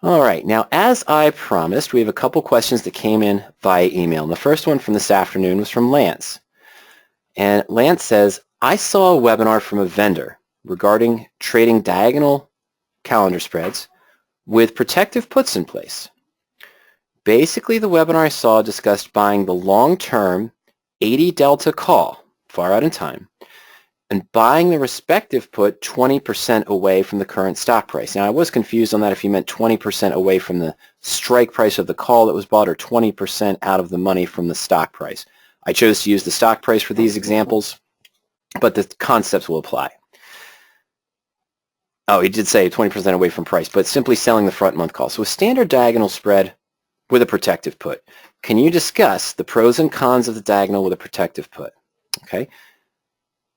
All right, now as I promised, we have a couple questions that came in via email. And the first one from this afternoon was from Lance. And Lance says, I saw a webinar from a vendor regarding trading diagonal calendar spreads with protective puts in place. Basically, the webinar I saw discussed buying the long-term 80 delta call, far out in time, and buying the respective put 20% away from the current stock price. Now, I was confused on that if you meant 20% away from the strike price of the call that was bought or 20% out of the money from the stock price. I chose to use the stock price for these examples, but the concepts will apply. Oh, he did say 20% away from price, but simply selling the front month call. So a standard diagonal spread with a protective put. Can you discuss the pros and cons of the diagonal with a protective put? Okay.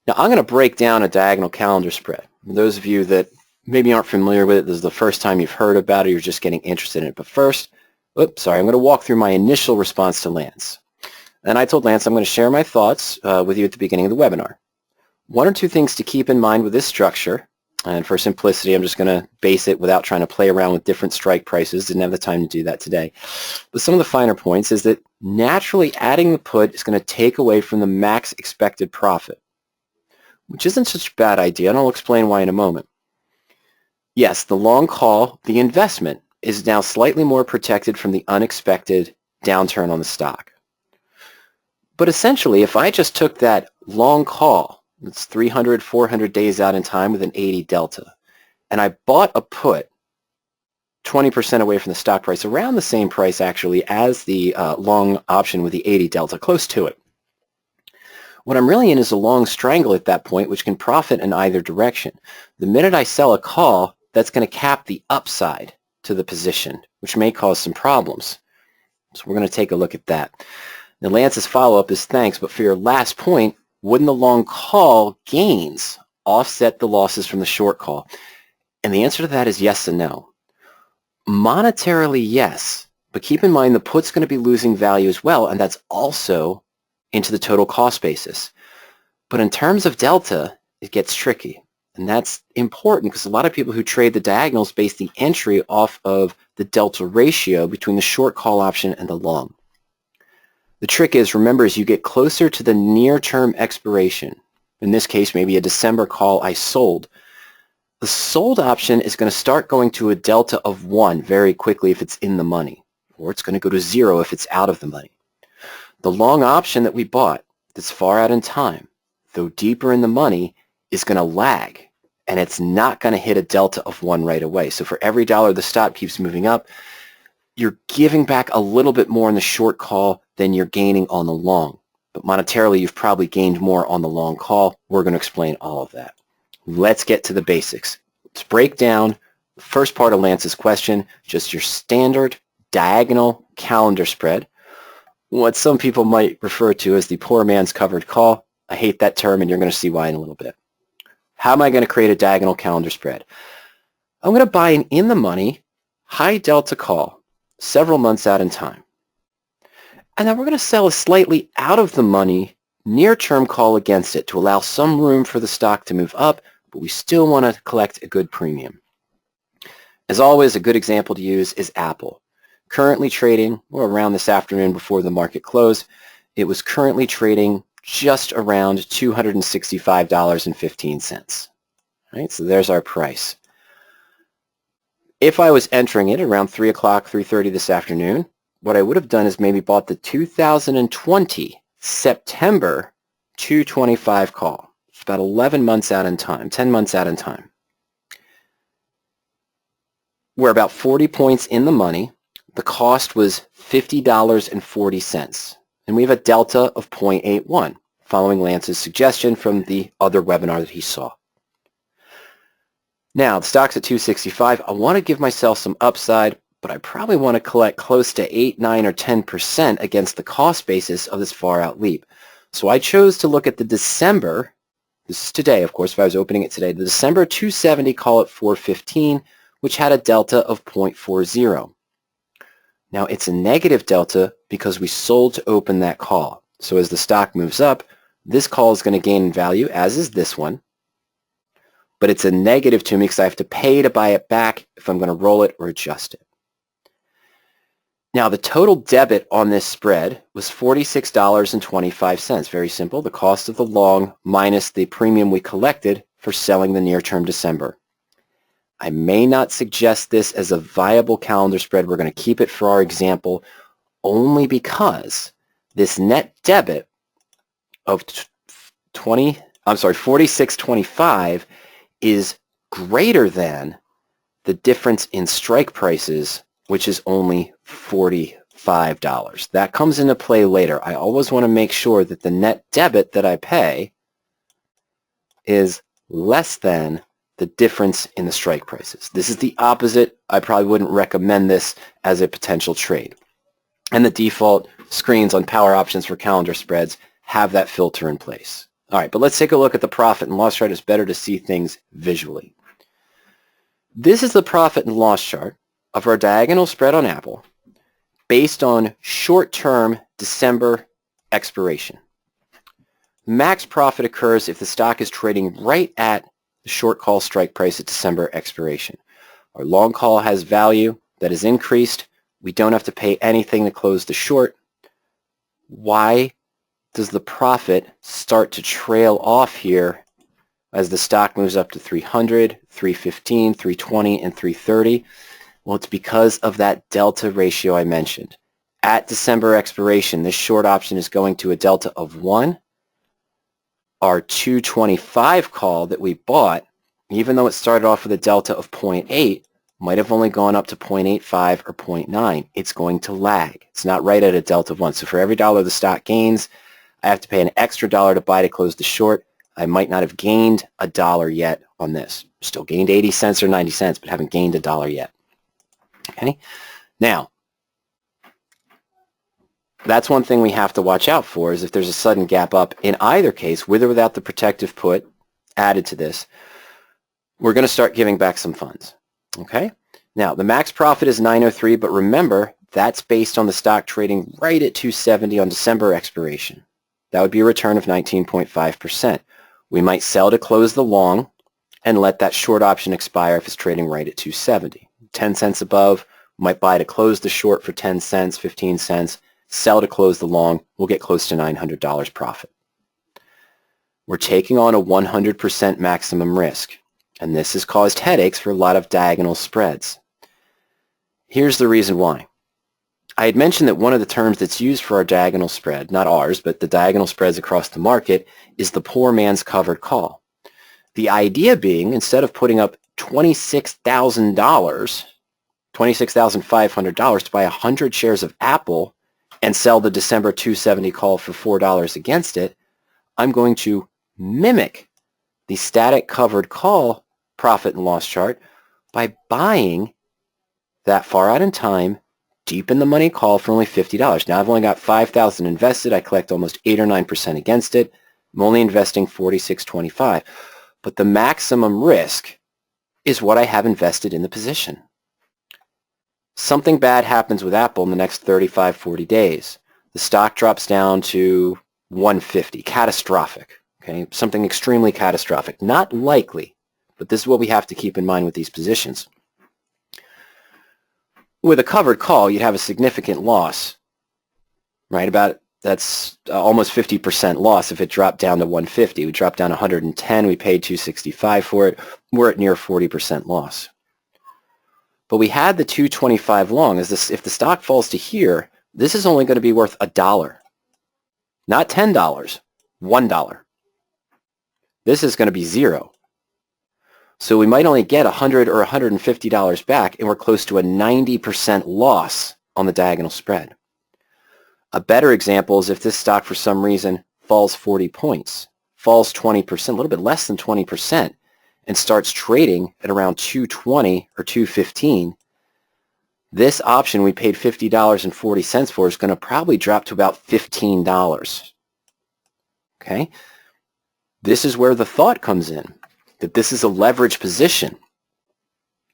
Now, I'm going to break down a diagonal calendar spread. For those of you that maybe aren't familiar with it, this is the first time you've heard about it, you're just getting interested in it. But first, I'm going to walk through my initial response to Lance. And I told Lance I'm going to share my thoughts with you at the beginning of the webinar. One or two things to keep in mind with this structure, and for simplicity, I'm just going to base it without trying to play around with different strike prices. Didn't have the time to do that today. But some of the finer points is that naturally adding the put is going to take away from the max expected profit, which isn't such a bad idea, and I'll explain why in a moment. Yes, the long call, the investment, is now slightly more protected from the unexpected downturn on the stock. But essentially, if I just took that long call, it's 300, 400 days out in time with an 80 delta, and I bought a put 20% away from the stock price, around the same price actually as the long option with the 80 delta, close to it. What I'm really in is a long strangle at that point, which can profit in either direction. The minute I sell a call, that's going to cap the upside to the position, which may cause some problems. So we're going to take a look at that. Now, Lance's follow-up is thanks, but for your last point, wouldn't the long call gains offset the losses from the short call? And the answer to that is yes and no. Monetarily, yes, but keep in mind the put's going to be losing value as well, and that's also into the total cost basis. But in terms of delta, it gets tricky. And that's important because a lot of people who trade the diagonals base the entry off of the delta ratio between the short call option and the long. The trick is, remember, as you get closer to the near-term expiration, in this case maybe a December call I sold, the sold option is going to start going to a delta of 1 very quickly if it's in the money, or it's going to go to 0 if it's out of the money. The long option that we bought that's far out in time, though deeper in the money, is going to lag, and it's not going to hit a delta of 1 right away. So for every dollar the stock keeps moving up, you're giving back a little bit more in the short call than you're gaining on the long. But monetarily, you've probably gained more on the long call. We're going to explain all of that. Let's get to the basics. Let's break down the first part of Lance's question, just your standard diagonal calendar spread, what some people might refer to as the poor man's covered call. I hate that term, and you're going to see why in a little bit. How am I going to create a diagonal calendar spread? I'm going to buy an in-the-money, high delta call several months out in time. And then we're going to sell a slightly out of the money near-term call against it to allow some room for the stock to move up, but we still want to collect a good premium. As always, a good example to use is Apple. Currently trading, or around this afternoon before the market closed, it was currently trading just around $265.15. Right, so there's our price. If I was entering it around 3 o'clock, 3:30 this afternoon, what I would have done is maybe bought the 2020 September 225 call. It's about 11 months out in time, 10 months out in time. We're about 40 points in the money. The cost was $50.40. And we have a delta of 0.81, following Lance's suggestion from the other webinar that he saw. Now, the stock's at 265. I want to give myself some upside, but I probably want to collect close to 8, 9, or 10% against the cost basis of this far-out leap. So I chose to look at the December, this is today, of course, if I was opening it today, the December 270 call at 415, which had a delta of 0.40. Now, it's a negative delta because we sold to open that call. So as the stock moves up, this call is going to gain in value, as is this one. But it's a negative to me because I have to pay to buy it back if I'm going to roll it or adjust it. Now, the total debit on this spread was $46.25. Very simple. The cost of the long minus the premium we collected for selling the near-term December. I may not suggest this as a viable calendar spread. We're going to keep it for our example only because this net debit of $46.25 is greater than the difference in strike prices, which is only $45. That comes into play later. I always want to make sure that the net debit that I pay is less than the difference in the strike prices. This is the opposite. I probably wouldn't recommend this as a potential trade. And the default screens on power options for calendar spreads have that filter in place. All right, but let's take a look at the profit and loss chart. It's better to see things visually. This is the profit and loss chart of our diagonal spread on Apple based on short-term December expiration. Max profit occurs if the stock is trading right at the short call strike price at December expiration. Our long call has value that is increased. We don't have to pay anything to close the short. Why does the profit start to trail off here as the stock moves up to 300, 315, 320, and 330? Well, it's because of that delta ratio I mentioned. At December expiration, this short option is going to a delta of 1. Our 225 call that we bought, even though it started off with a delta of 0.8, might have only gone up to 0.85 or 0.9. It's going to lag. It's not right at a delta of 1. So for every dollar the stock gains, I have to pay an extra dollar to buy to close the short. I might not have gained $1 yet on this. Still gained 80 cents or 90 cents, but haven't gained $1 yet. Okay? Now, that's one thing we have to watch out for, is if there's a sudden gap up. In either case, with or without the protective put added to this, we're going to start giving back some funds. Okay? Now, the max profit is 903, but remember, that's based on the stock trading right at 270 on December expiration. That would be a return of 19.5%. We might sell to close the long and let that short option expire if it's trading right at 270. 10 cents above, might buy to close the short for 10 cents, 15 cents, sell to close the long, we'll get close to $900 profit. We're taking on a 100% maximum risk, and this has caused headaches for a lot of diagonal spreads. Here's the reason why. I had mentioned that one of the terms that's used for our diagonal spread, not ours, but the diagonal spreads across the market, is the poor man's covered call. The idea being, instead of putting up $26,000, $26,500 to buy 100 shares of Apple and sell the December 270 call for $4 against it, I'm going to mimic the static covered call profit and loss chart by buying that far out in time, deep in the money call for only $50. Now I've only got $5,000 invested. I collect almost 8 or 9% against it. I'm only investing $46.25. But the maximum risk is what I have invested in the position. Something bad happens with Apple in the next 35, 40 days. The stock drops down to 150, catastrophic, okay? Something extremely catastrophic. Not likely, but this is what we have to keep in mind with these positions. With a covered call, you'd have a significant loss, right? That's almost 50% loss if it dropped down to 150. We dropped down 110, we paid 265 for it. We're at near 40% loss. But we had the 225 long. If the stock falls to here, this is only going to be worth $1. Not $10, $1. This is going to be 0. So we might only get $100 or $150 back, and we're close to a 90% loss on the diagonal spread. A better example is if this stock for some reason falls 40 points, falls 20%, a little bit less than 20%, and starts trading at around 220 or 215, this option we paid $50.40 for is going to probably drop to about $15. Okay? This is where the thought comes in, that this is a leverage position,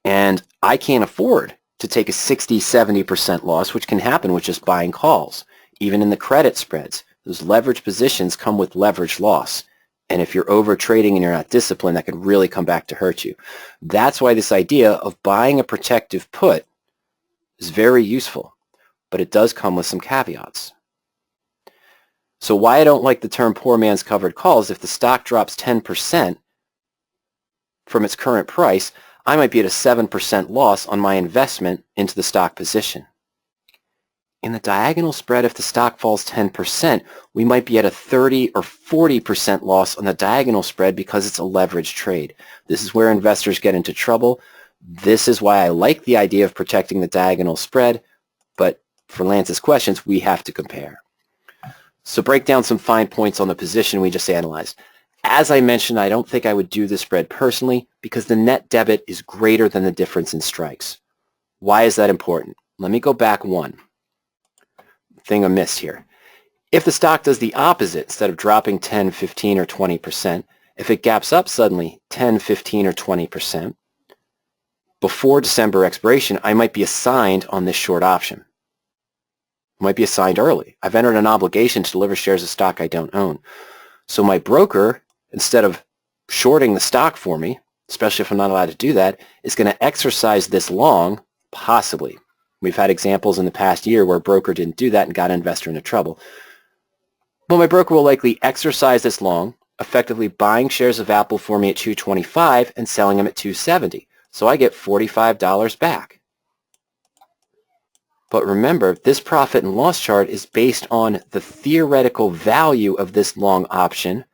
and I can't afford to take a 60, 70% loss, which can happen with just buying calls. Even in the credit spreads, those leverage positions come with leverage loss. And if you're over trading and you're not disciplined, that could really come back to hurt you. That's why this idea of buying a protective put is very useful. but it does come with some caveats. So why I don't like the term poor man's covered call is if the stock drops 10% from its current price, I might be at a 7% loss on my investment into the stock position. In the diagonal spread, if the stock falls 10%, we might be at a 30 or 40% loss on the diagonal spread because it's a leveraged trade. This is where investors get into trouble. This is why I like the idea of protecting the diagonal spread, but for Lance's questions, we have to compare. So break down some fine points on the position we just analyzed. As I mentioned, I don't think I would do the spread personally because the net debit is greater than the difference in strikes. Why is that important? Let me go back one thing I missed here. If the stock does the opposite, instead of dropping 10, 15, or 20%, if it gaps up suddenly 10, 15, or 20%, before December expiration, I might be assigned on this short option. I might be assigned early. I've entered an obligation to deliver shares of stock I don't own. So my broker, instead of shorting the stock for me, especially if I'm not allowed to do that, is going to exercise this long, possibly. We've had examples in the past year where a broker didn't do that and got an investor into trouble. But my broker will likely exercise this long, effectively buying shares of Apple for me at $225 and selling them at $270. So I get $45 back. But remember, this profit and loss chart is based on the theoretical value of this long option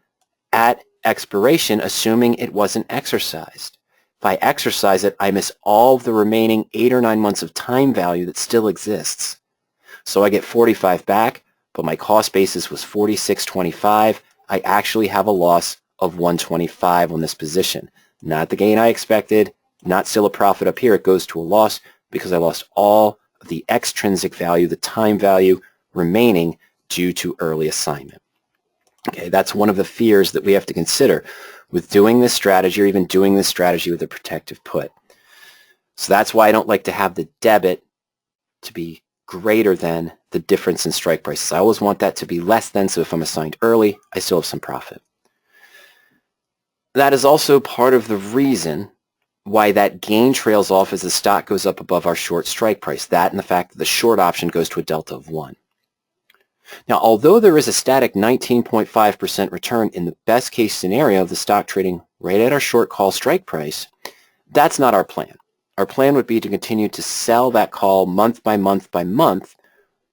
at expiration, assuming it wasn't exercised. If I exercise it, I miss all of the remaining 8 or 9 months of time value that still exists. So I get $45 back, but my cost basis was $46.25. I actually have a loss of $125 on this position. Not the gain I expected, not still a profit up here. It goes to a loss because I lost all of the extrinsic value, the time value remaining due to early assignment. Okay, that's one of the fears that we have to consider with doing this strategy or even doing this strategy with a protective put. So that's why I don't like to have the debit to be greater than the difference in strike prices. I always want that to be less than, so if I'm assigned early, I still have some profit. That is also part of the reason why that gain trails off as the stock goes up above our short strike price. That and the fact that the short option goes to a delta of 1. Now, although there is a static 19.5% return in the best case scenario of the stock trading right at our short call strike price, that's not our plan. Our plan would be to continue to sell that call month by month by month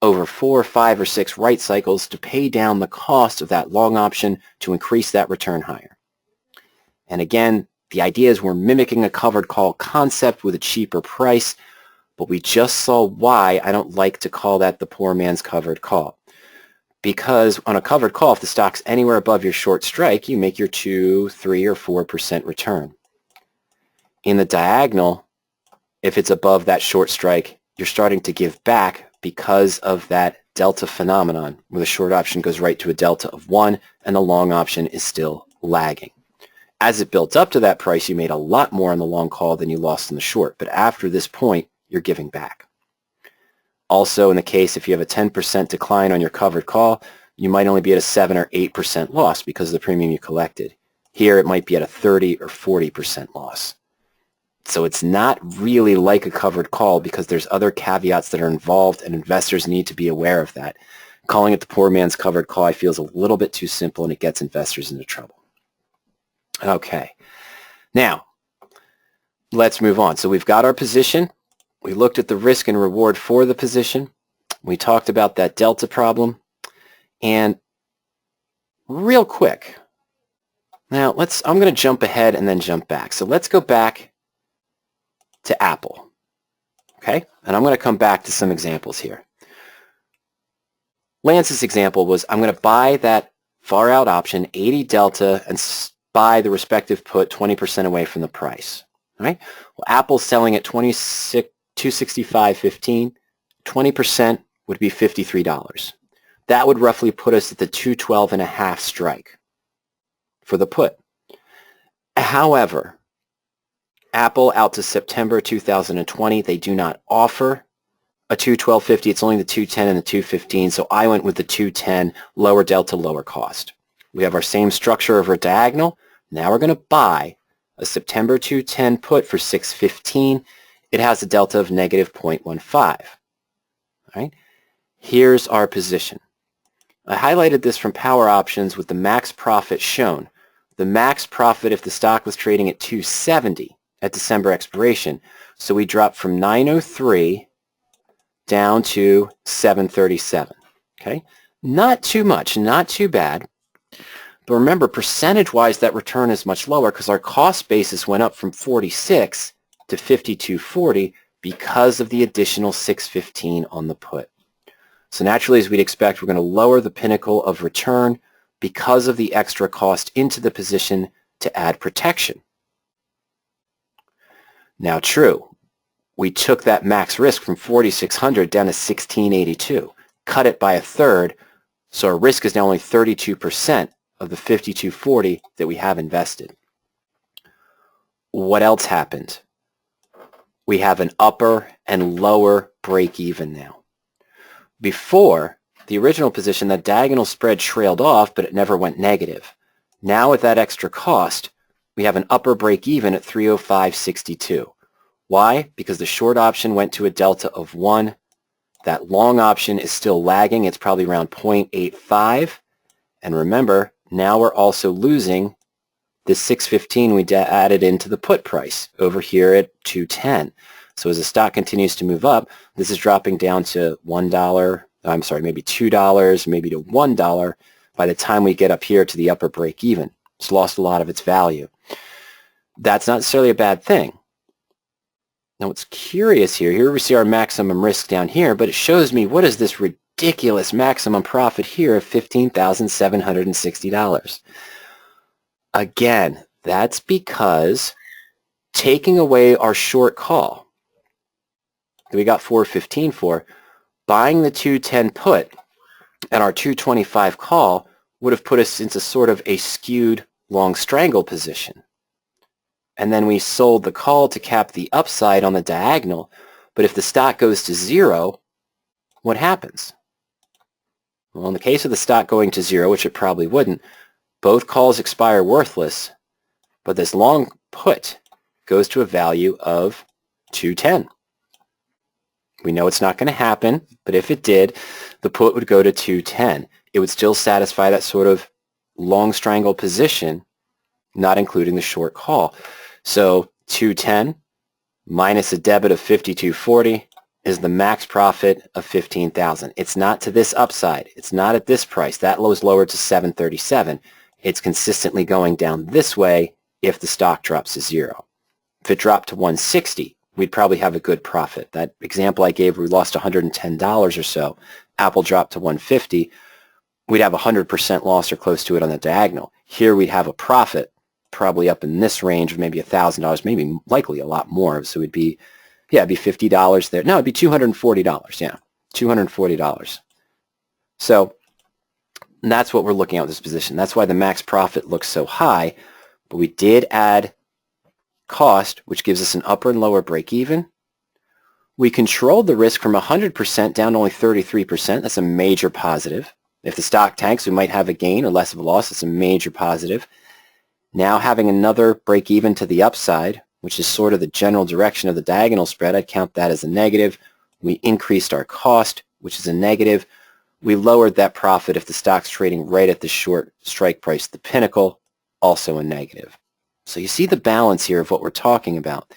over 4, 5, or 6 right cycles to pay down the cost of that long option to increase that return higher. And again, the idea is we're mimicking a covered call concept with a cheaper price, but we just saw why I don't like to call that the poor man's covered call. Because on a covered call, if the stock's anywhere above your short strike, you make your 2, 3, or 4% return. In the diagonal, if it's above that short strike, you're starting to give back because of that delta phenomenon, where the short option goes right to a delta of 1 and the long option is still lagging. As it built up to that price, you made a lot more on the long call than you lost in the short, but after this point, you're giving back. Also, in the case if you have a 10% decline on your covered call, you might only be at a 7 or 8% loss because of the premium you collected. Here, it might be at a 30 or 40% loss. So it's not really like a covered call because there's other caveats that are involved and investors need to be aware of that. Calling it the poor man's covered call I feel is a little bit too simple and it gets investors into trouble. Okay, now let's move on. So we've got our position. We looked at the risk and reward for the position. We talked about that delta problem. And real quick, now I'm going to jump ahead and then jump back. So let's go back to Apple. Okay, and I'm going to come back to some examples here. Lance's example was I'm going to buy that far out option, 80 delta, and buy the respective put 20% away from the price. All right? Well, Apple's selling at $265.15. 20% would be $53. That would roughly put us at the 212.5 strike for the put. However, Apple out to September 2020, they do not offer a 212.50. It's only the 210 and the 215, so I went with the 210, lower delta, lower cost. We have our same structure of a diagonal. Now we're going to buy a September 210 put for $615. It has a delta of negative 0.15. All right? Here's our position. I highlighted this from power options with the max profit shown. The max profit if the stock was trading at 270 at December expiration. So we dropped from 903 down to 737. Okay? Not too much, not too bad. But remember, percentage-wise, that return is much lower because our cost basis went up from 46 to 52.40 because of the additional 615 on the put. So naturally, as we'd expect, we're going to lower the pinnacle of return because of the extra cost into the position to add protection. Now true, we took that max risk from 4,600 down to 1,682, cut it by a third, so our risk is now only 32% of the 52.40 that we have invested. What else happened? We have an upper and lower break even now. Before, the original position, that diagonal spread trailed off, but it never went negative. Now with that extra cost, we have an upper break even at 305.62. Why? Because the short option went to a delta of 1. That long option is still lagging. It's probably around 0.85. And remember, now we're also losing the 615 we added into the put price over here at 210. So as the stock continues to move up, this is dropping down to $1, I'm sorry, maybe $2, maybe to $1 by the time we get up here to the upper break even. It's lost a lot of its value. That's not necessarily a bad thing. Now what's curious here we see our maximum risk down here, but it shows me what is this ridiculous maximum profit here of $15,760. Again, that's because taking away our short call that we got 415 for, buying the 210 put and our 225 call would have put us into sort of a skewed long strangle position. And then we sold the call to cap the upside on the diagonal. But if the stock goes to zero, what happens? Well, in the case of the stock going to zero, which it probably wouldn't, both calls expire worthless, but this long put goes to a value of 210. We know it's not going to happen, but if it did, the put would go to 210. It would still satisfy that sort of long strangle position, not including the short call. So 210 minus a debit of 52.40 is the max profit of 15,000. It's not to this upside. It's not at this price. That was lowered to 737. It's consistently going down this way if the stock drops to zero. If it dropped to 160, we'd probably have a good profit. That example I gave, we lost $110 or so. Apple dropped to 150. We'd have 100% loss or close to it on the diagonal. Here we'd have a profit, probably up in this range of maybe $1,000, maybe likely a lot more. So it'd be, yeah, it'd be $50 there. No, it'd be $240. Yeah, $240. So that's what we're looking at with this position. That's why the max profit looks so high. But we did add cost, which gives us an upper and lower break even. We controlled the risk from 100% down to only 33%. That's a major positive. If the stock tanks, we might have a gain or less of a loss. That's a major positive. Now having another break even to the upside, which is sort of the general direction of the diagonal spread, I'd count that as a negative. We increased our cost, which is a negative. We lowered that profit if the stock's trading right at the short strike price, the pinnacle, also a negative. So you see the balance here of what we're talking about.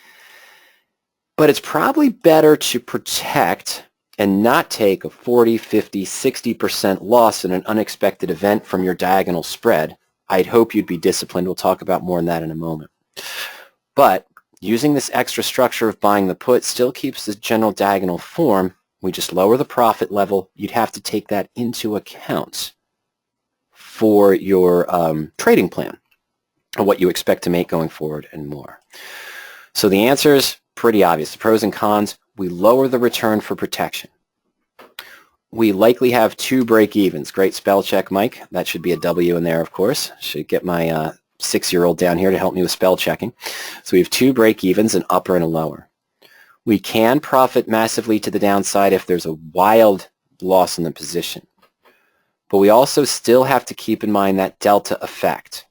But it's probably better to protect and not take a 40, 50, 60% loss in an unexpected event from your diagonal spread. I'd hope you'd be disciplined. We'll talk about more on that in a moment. But using this extra structure of buying the put still keeps the general diagonal form. We just lower the profit level. You'd have to take that into account for your trading plan and what you expect to make going forward and more. So the answer is pretty obvious. The pros and cons, we lower the return for protection. We likely have two break-evens. Great spell check, Mike. That should be a W in there, of course. Should get my 6-year-old down here to help me with spell checking. So we have two break-evens, an upper and a lower. We can profit massively to the downside if there's a wild loss in the position. But we also still have to keep in mind that delta effect.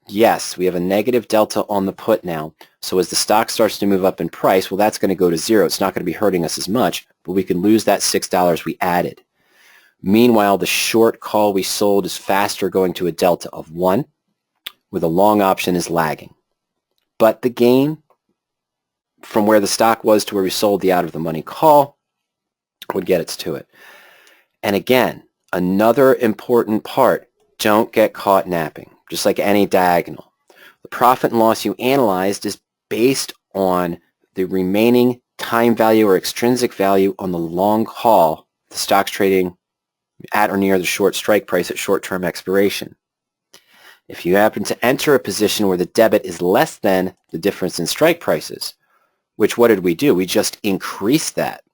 Yes, we have a negative delta on the put now. So as the stock starts to move up in price, well, that's going to go to zero. It's not going to be hurting us as much, but we can lose that $6 we added. Meanwhile, the short call we sold is faster, going to a delta of 1, where the long option is lagging. But the gain from where the stock was to where we sold the out-of-the-money call would get us to it. And again, another important part, don't get caught napping, just like any diagonal. The profit and loss you analyzed is based on the remaining time value or extrinsic value on the long call. The stock's trading at or near the short strike price at short-term expiration. If you happen to enter a position where the debit is less than the difference in strike prices, which what did we do? We just increased that.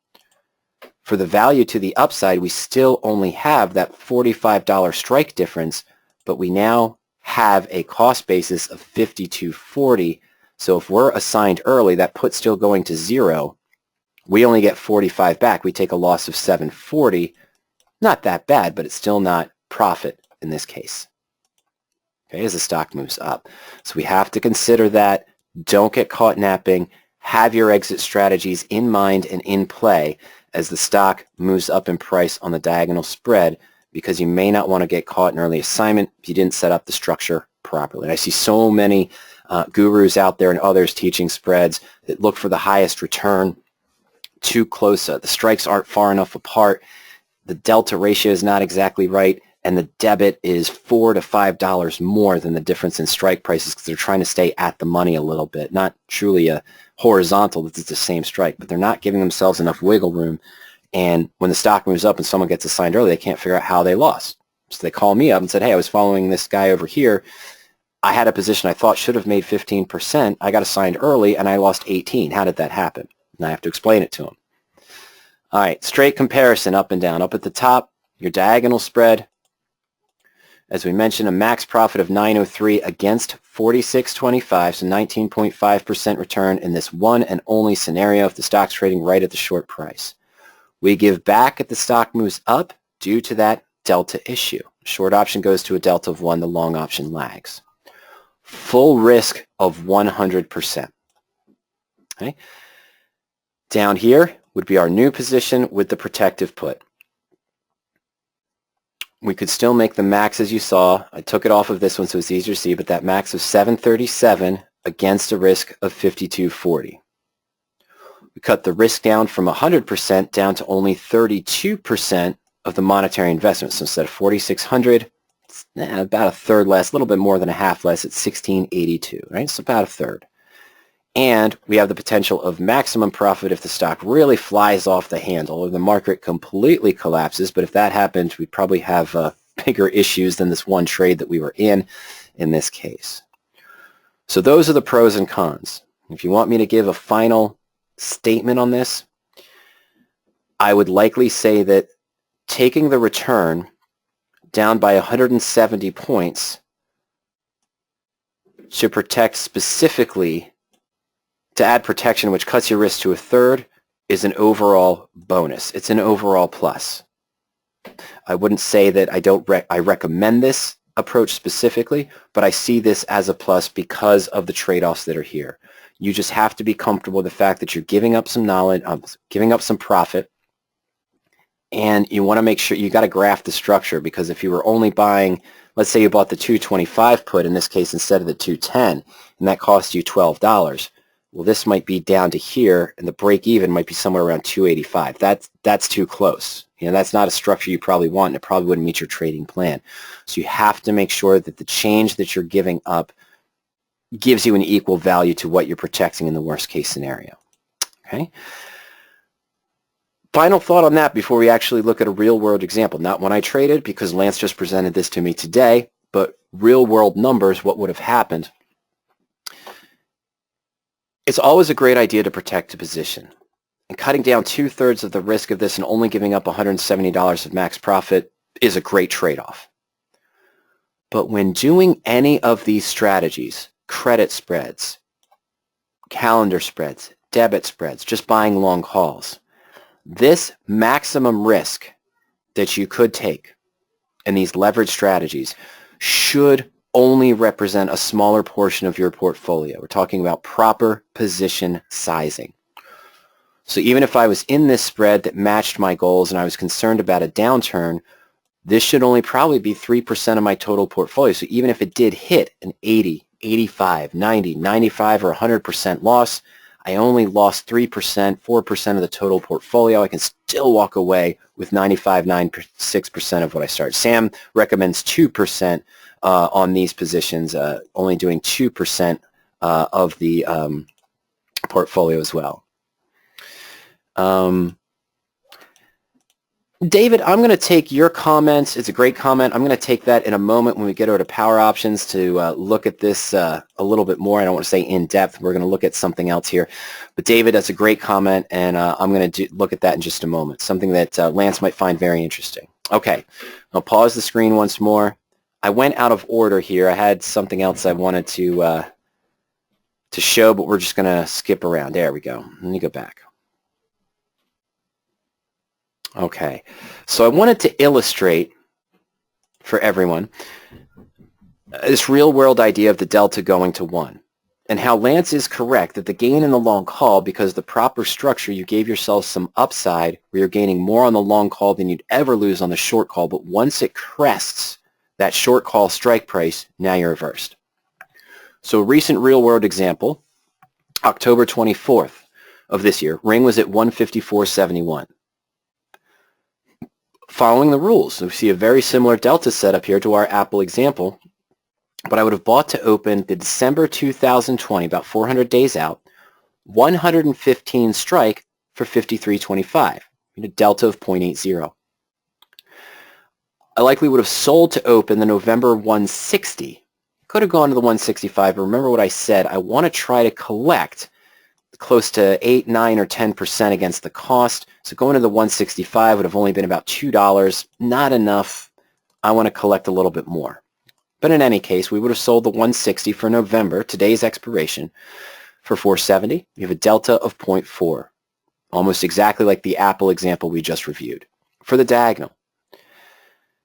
For the value to the upside, we still only have that $45 strike difference, but we now have a cost basis of $52.40. So if we're assigned early, that put's still going to 0. We only get 45 back. We take a loss of $7.40. Not that bad, but it's still not profit in this case. Okay, as the stock moves up. So we have to consider that. Don't get caught napping. Have your exit strategies in mind and in play as the stock moves up in price on the diagonal spread, because you may not want to get caught in early assignment if you didn't set up the structure properly. And I see so many gurus out there and others teaching spreads that look for the highest return too close. The strikes aren't far enough apart. The delta ratio is not exactly right, and the debit is $4 to $5 more than the difference in strike prices because they're trying to stay at the money a little bit. Not truly a horizontal, it's the same strike, but they're not giving themselves enough wiggle room. And when the stock moves up and someone gets assigned early, they can't figure out how they lost. So they call me up and said, hey, I was following this guy over here. I had a position I thought should have made 15%. I got assigned early and I lost 18. How did that happen? And I have to explain it to him. All right, straight comparison up and down. Up at the top, your diagonal spread. As we mentioned, a max profit of 903 against 46.25, so 19.5% return in this one and only scenario if the stock's trading right at the short price. We give back if the stock moves up due to that delta issue. Short option goes to a delta of 1, the long option lags. Full risk of 100%. Okay. Down here would be our new position with the protective put. We could still make the max as you saw. I took it off of this one so it's easier to see, but that max of 737 against a risk of 52.40. We cut the risk down from 100% down to only 32% of the monetary investment. So instead of 4,600, it's about a third less, a little bit more than a half less at 1682, right? So about a third. And we have the potential of maximum profit if the stock really flies off the handle or the market completely collapses. But if that happened, we'd probably have bigger issues than this one trade that we were in this case. So those are the pros and cons. If you want me to give a final statement on this, I would likely say that taking the return down by 170 points to protect specifically, to add protection which cuts your risk to a third, is an overall bonus. It's an overall plus. I wouldn't say that I recommend this approach specifically, but I see this as a plus because of the trade-offs that are here. You just have to be comfortable with the fact that you're giving up some knowledge, giving up some profit, and you want to make sure you got to graph the structure, because if you were only buying, let's say you bought the 225 put in this case instead of the 210, and that cost you $12. Well, this might be down to here, and the break-even might be somewhere around 285. That's too close. That's not a structure you probably want, and it probably wouldn't meet your trading plan. So you have to make sure that the change that you're giving up gives you an equal value to what you're protecting in the worst-case scenario. Okay. Final thought on that before we actually look at a real-world example. Not when I traded, because Lance just presented this to me today, but real-world numbers, what would have happened. It's always a great idea to protect a position. And cutting down 2/3 of the risk of this and only giving up $170 of max profit is a great trade-off. But when doing any of these strategies, credit spreads, calendar spreads, debit spreads, just buying long calls, this maximum risk that you could take in these leverage strategies should only represent a smaller portion of your portfolio. We're talking about proper position sizing. So even if I was in this spread that matched my goals and I was concerned about a downturn, this should only probably be 3% of my total portfolio. So even if it did hit an 80, 85, 90, 95, or 100% loss, I only lost 3%, 4% of the total portfolio. I can still walk away with 95, 96% of what I started. Sam recommends 2% on these positions, only doing 2% of the portfolio as well. David, I'm going to take your comments. It's a great comment. I'm going to take that in a moment when we get over to Power Options to look at this a little bit more. I don't want to say in depth. We're going to look at something else here. But David, that's a great comment, and I'm going to look at that in just a moment, something that Lance might find very interesting. Okay, I'll pause the screen once more. I went out of order here. I had something else I wanted to show, but we're just going to skip around. There we go. Let me go back. Okay, so I wanted to illustrate for everyone this real-world idea of the delta going to 1, and how Lance is correct that the gain in the long call, because the proper structure, you gave yourself some upside where you're gaining more on the long call than you'd ever lose on the short call, but once it crests that short call strike price, now you're reversed. So a recent real-world example, October 24th of this year, Ring was at 154.71. Following the rules, we see a very similar delta setup here to our Apple example, but I would have bought to open the December 2020, about 400 days out, 115 strike for 53.25, a delta of 0.80. I likely would have sold to open the November 160. Could have gone to the 165, but remember what I said. I want to try to collect close to 8, 9, or 10% against the cost. So going to the 165 would have only been about $2. Not enough. I want to collect a little bit more. But in any case, we would have sold the 160 for November, today's expiration, for 470. You have a delta of 0.4, almost exactly like the Apple example we just reviewed. For the diagonal,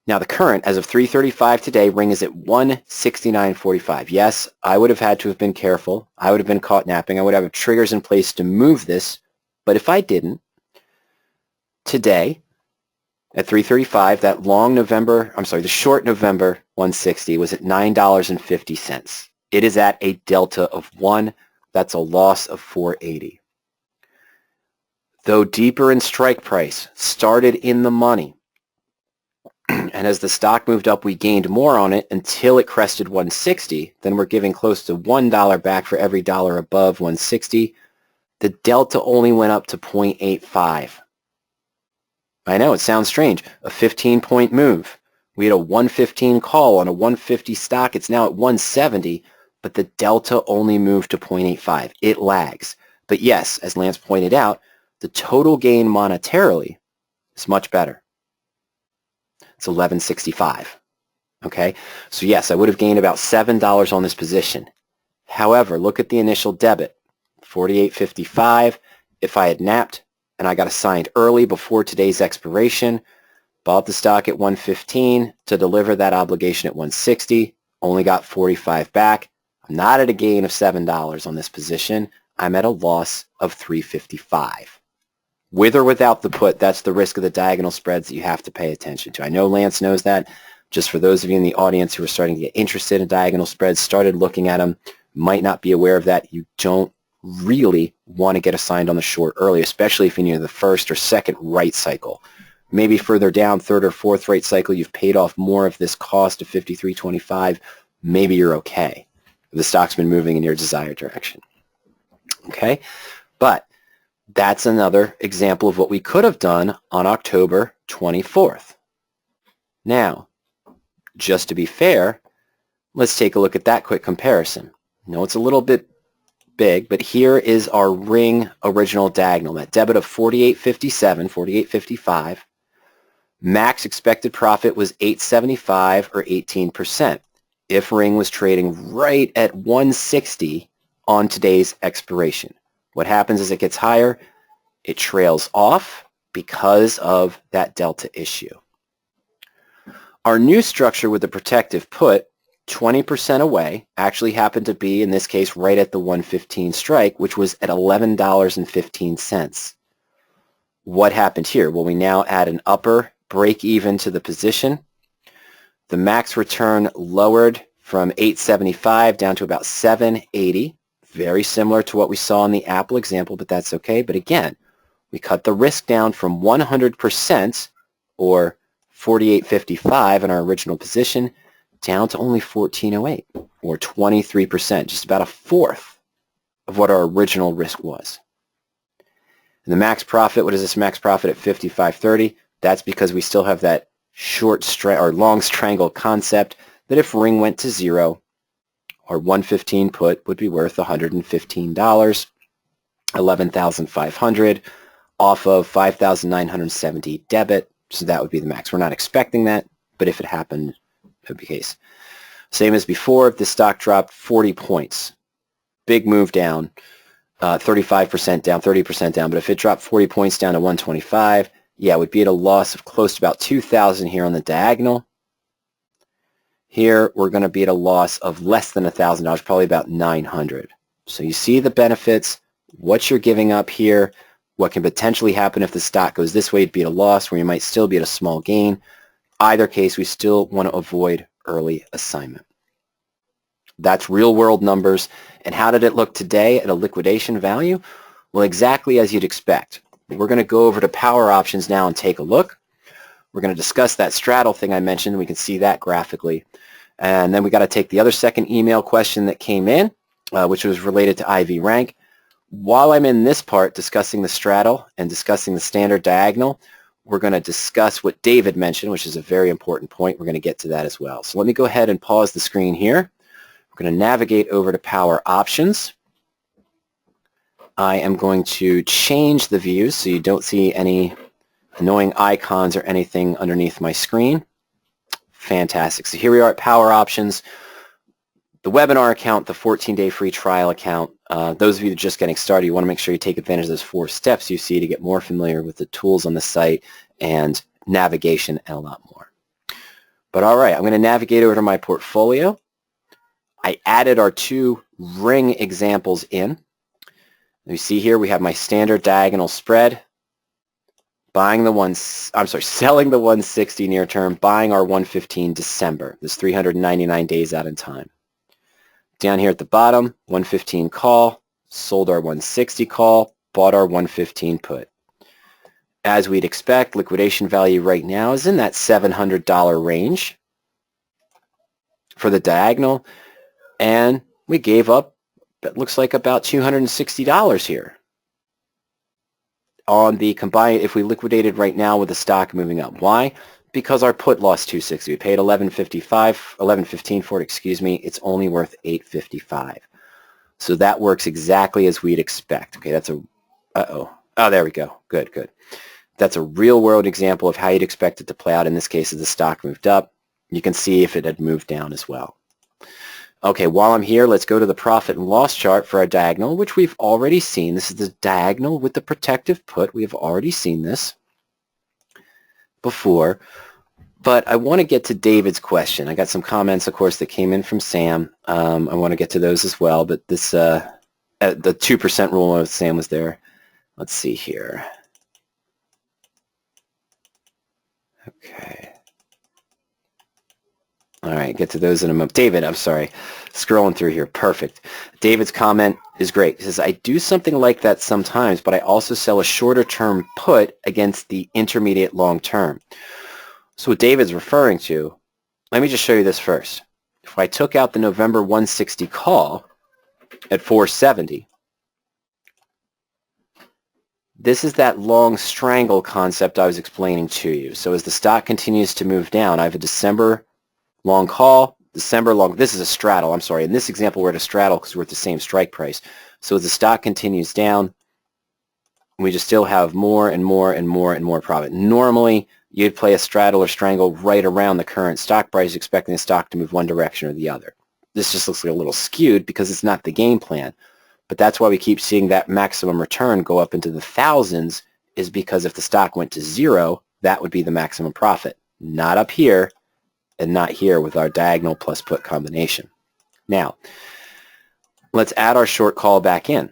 now the current, as of 3:35 today, Ring is at 169.45. Yes, I would have had to have been careful. I would have been caught napping. I would have triggers in place to move this. But if I didn't, today, at 3:35, that the short November 160 was at $9.50. It is at a delta of 1. That's a loss of 480. Though deeper in strike price, started in the money, and as the stock moved up, we gained more on it until it crested 160. Then we're giving close to $1 back for every dollar above 160. The delta only went up to 0.85. I know, it sounds strange. A 15-point move. We had a 115 call on a 150 stock. It's now at 170, but the delta only moved to 0.85. It lags. But yes, as Lance pointed out, the total gain monetarily is much better. It's $11.65. Okay, so yes, I would have gained about $7 on this position. However, look at the initial debit, $48.55. If I had napped and I got assigned early before today's expiration, bought the stock at 115 to deliver that obligation at 160, only got 45 back. I'm not at a gain of $7 on this position. I'm at a loss of $3.55. With or without the put, that's the risk of the diagonal spreads that you have to pay attention to. I know Lance knows that. Just for those of you in the audience who are starting to get interested in diagonal spreads, started looking at them, might not be aware of that. You don't really want to get assigned on the short early, especially if you're near the first or second right cycle. Maybe further down, third or fourth right cycle, you've paid off more of this cost of 53.25. Maybe you're okay. The stock's been moving in your desired direction. Okay? But that's another example of what we could have done on October 24th. Now, just to be fair, let's take a look at that quick comparison. I know it's a little bit big, but here is our Ring original diagonal. That debit of $48.57, $48.55. Max expected profit was $8.75 or 18%. If Ring was trading right at 160 on today's expiration. What happens as it gets higher? It trails off because of that delta issue. Our new structure with the protective put, 20% away, actually happened to be, in this case, right at the 115 strike, which was at $11.15. What happened here? Well, we now add an upper break even to the position. The max return lowered from 875 down to about 780. Very similar to what we saw in the Apple example, but that's okay. But again, we cut the risk down from 100%, or 48.55 in our original position, down to only 1408, or 23%, just about a fourth of what our original risk was. And the max profit, what is this max profit at 55.30? That's because we still have that long strangle concept that if ring went to 0, our 115 put would be worth $115, 11,500 off of 5,970 debit. So that would be the max. We're not expecting that, but if it happened, it would be the case. Same as before, if the stock dropped 40 points, big move down, 35% down, 30% down, but if it dropped 40 points down to 125, yeah, it would be at a loss of close to about 2,000 here on the diagonal. Here, we're going to be at a loss of less than $1,000, probably about 900. So you see the benefits, what you're giving up here, what can potentially happen if the stock goes this way, it'd be at a loss where you might still be at a small gain. Either case, we still want to avoid early assignment. That's real world numbers. And how did it look today at a liquidation value? Well, exactly as you'd expect. We're going to go over to power options now and take a look. We're going to discuss that straddle thing I mentioned. We can see that graphically. And then we got to take the other second email question that came in, which was related to IV rank. While I'm in this part discussing the straddle and discussing the standard diagonal, we're going to discuss what David mentioned, which is a very important point. We're going to get to that as well. So let me go ahead and pause the screen here. We're going to navigate over to power options. I am going to change the views so you don't see any annoying icons or anything underneath my screen. Fantastic. So here we are at power options. The webinar account, the 14-day free trial account. Those of you that are just getting started, you want to make sure you take advantage of those 4 steps you see to get more familiar with the tools on the site and navigation and a lot more. But all right, I'm going to navigate over to my portfolio. I added our 2 ring examples in. You see here we have my standard diagonal spread, selling the 160 near term, buying our 115 December. This 399 days out in time. Down here at the bottom, 115 call, sold our 160 call, bought our 115 put. As we'd expect, liquidation value right now is in that $700 range for the diagonal, and we gave up, it looks like about $260 here on the combined, if we liquidated right now with the stock moving up. Why? Because our put lost $260. We paid $11.15 for it, excuse me. It's only worth $8.55. So that works exactly as we'd expect. Okay, that's a, oh, there we go. Good, good. That's a real world example of how you'd expect it to play out. In this case, as the stock moved up, you can see if it had moved down as well. Okay, while I'm here, let's go to the profit and loss chart for our diagonal, which we've already seen. This is the diagonal with the protective put. We have already seen this before, but I want to get to David's question. I got some comments, of course, that came in from Sam. I want to get to those as well, but this, the 2% rule of Sam was there. Let's see here. Okay. All right, get to those in a moment. David, I'm sorry, scrolling through here. Perfect. David's comment is great. He says, I do something like that sometimes, but I also sell a shorter term put against the intermediate long term. So what David's referring to, let me just show you this first. If I took out the November 160 call at 470, this is that long strangle concept I was explaining to you. So as the stock continues to move down, I have a December long call, December long, this is a straddle, I'm sorry. In this example, we're at a straddle because we're at the same strike price. So as the stock continues down, we just still have more and more and more and more profit. Normally, you'd play a straddle or strangle right around the current stock price, expecting the stock to move one direction or the other. This just looks like a little skewed because it's not the game plan. But that's why we keep seeing that maximum return go up into the thousands, is because if the stock went to 0, that would be the maximum profit. Not up here, and not here with our diagonal plus put combination. Now, let's add our short call back in.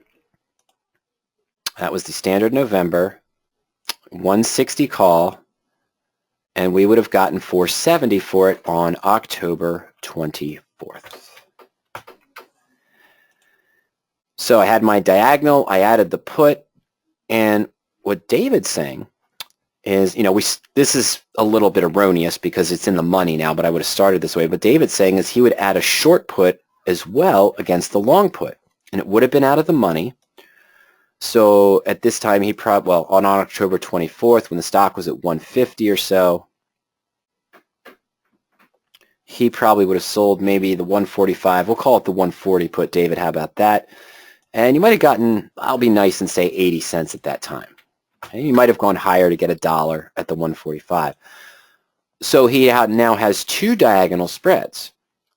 That was the standard November 160 call, and we would have gotten 470 for it on October 24th. So I had my diagonal, I added the put, and what David's saying is, this is a little bit erroneous because it's in the money now, but I would have started this way. But David's saying is he would add a short put as well against the long put, and it would have been out of the money. So at this time, on October 24th, when the stock was at 150 or so, he probably would have sold maybe the 145. We'll call it the 140 put, David. How about that? And you might have gotten, I'll be nice and say 80 cents at that time. And you might have gone higher to get $1 at the 145. So he now has two diagonal spreads.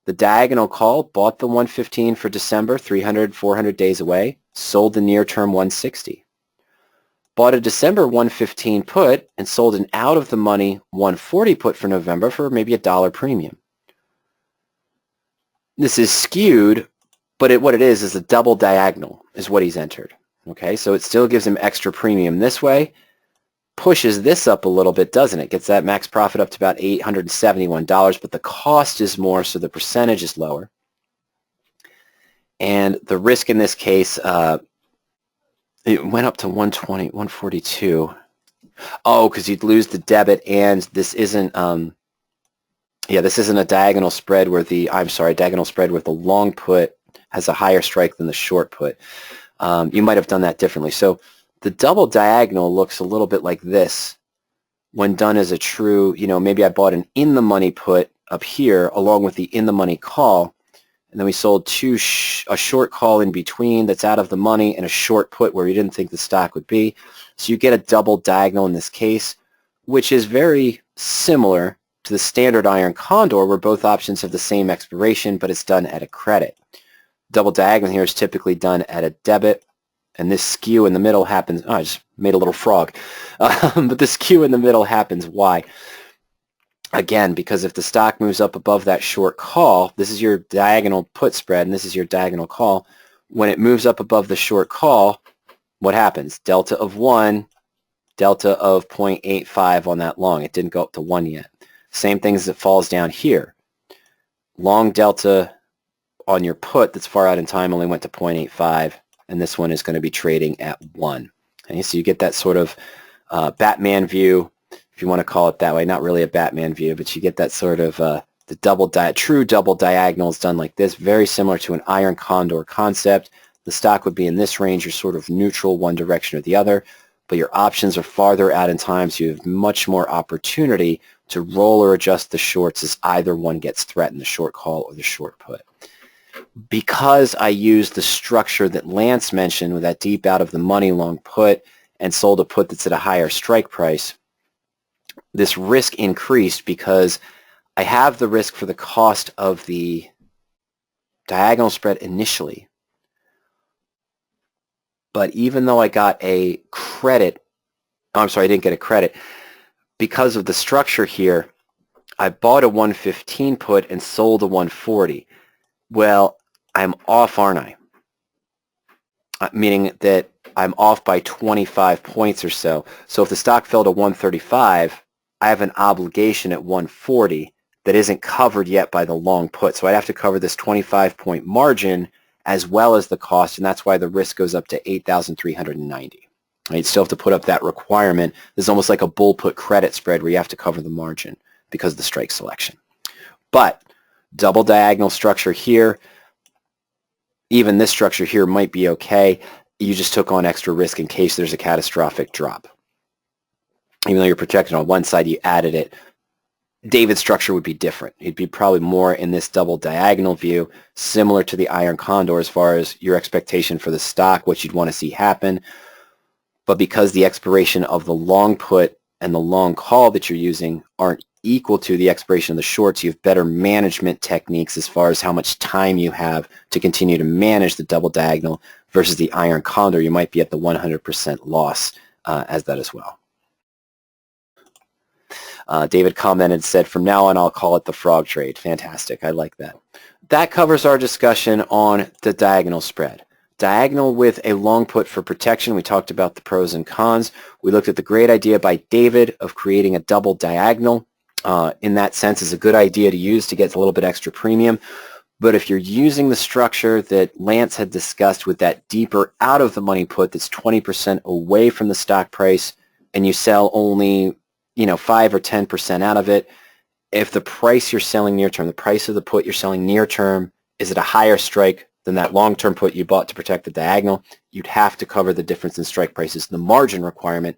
The diagonal call bought the 115 for December, 300, 400 days away, sold the near-term 160. Bought a December 115 put and sold an out-of-the-money 140 put for November for maybe $1 premium. This is skewed, but what it is a double diagonal is what he's entered. Okay, so it still gives him extra premium this way, pushes this up a little bit, doesn't it? Gets that max profit up to about $871, but the cost is more, so the percentage is lower. And the risk in this case, it went up to 120, 142. Oh, because you'd lose the debit, and this isn't, this isn't a diagonal spread where diagonal spread where the long put has a higher strike than the short put. You might have done that differently. So the double diagonal looks a little bit like this when done as a true, maybe I bought an in-the-money put up here along with the in-the-money call, and then we sold a short call in between that's out of the money and a short put where you didn't think the stock would be. So you get a double diagonal in this case, which is very similar to the standard iron condor where both options have the same expiration, but it's done at a credit. Double diagonal here is typically done at a debit, and this skew in the middle happens, I just made a little frog, but the skew in the middle happens. Why? Again, because if the stock moves up above that short call, this is your diagonal put spread, and this is your diagonal call. When it moves up above the short call, what happens? Delta of 1, delta of 0.85 on that long. It didn't go up to 1 yet. Same thing as it falls down here. Long delta on your put that's far out in time only went to 0.85, and this one is going to be trading at 1. Okay, so you get that sort of Batman view, if you want to call it that way. Not really a Batman view, but you get that sort of the true double diagonal is done like this, very similar to an iron condor concept. The stock would be in this range, you're sort of neutral one direction or the other, but your options are farther out in time, so you have much more opportunity to roll or adjust the shorts as either one gets threatened, the short call or the short put. Because I used the structure that Lance mentioned with that deep out of the money long put and sold a put that's at a higher strike price, this risk increased because I have the risk for the cost of the diagonal spread initially. But even though I got a credit, I didn't get a credit, because of the structure here, I bought a 115 put and sold a 140. Well, I'm off, aren't I? Meaning that I'm off by 25 points or so. So if the stock fell to 135, I have an obligation at 140 that isn't covered yet by the long put. So I'd have to cover this 25-point margin as well as the cost, and that's why the risk goes up to 8,390. You'd still have to put up that requirement. This is almost like a bull put credit spread where you have to cover the margin because of the strike selection. But double diagonal structure here, even this structure here might be okay. You just took on extra risk in case there's a catastrophic drop. Even though you're protected on one side, you added it. David's structure would be different. He'd be probably more in this double diagonal view, similar to the iron condor as far as your expectation for the stock, what you'd want to see happen. But because the expiration of the long put and the long call that you're using aren't equal to the expiration of the shorts, you have better management techniques as far as how much time you have to continue to manage the double diagonal versus the iron condor. You might be at the 100% loss as that as well. David commented, said, from now on, I'll call it the frog trade. Fantastic. I like that. That covers our discussion on the diagonal spread. Diagonal with a long put for protection. We talked about the pros and cons. We looked at the great idea by David of creating a double diagonal. In that sense, is a good idea to use to get a little bit extra premium. But if you're using the structure that Lance had discussed with that deeper out of the money put that's 20% away from the stock price, and you sell only 5 or 10% out of it, if the price you're selling near term, the price of the put you're selling near term is at a higher strike than that long-term put you bought to protect the diagonal, you'd have to cover the difference in strike prices, the margin requirement,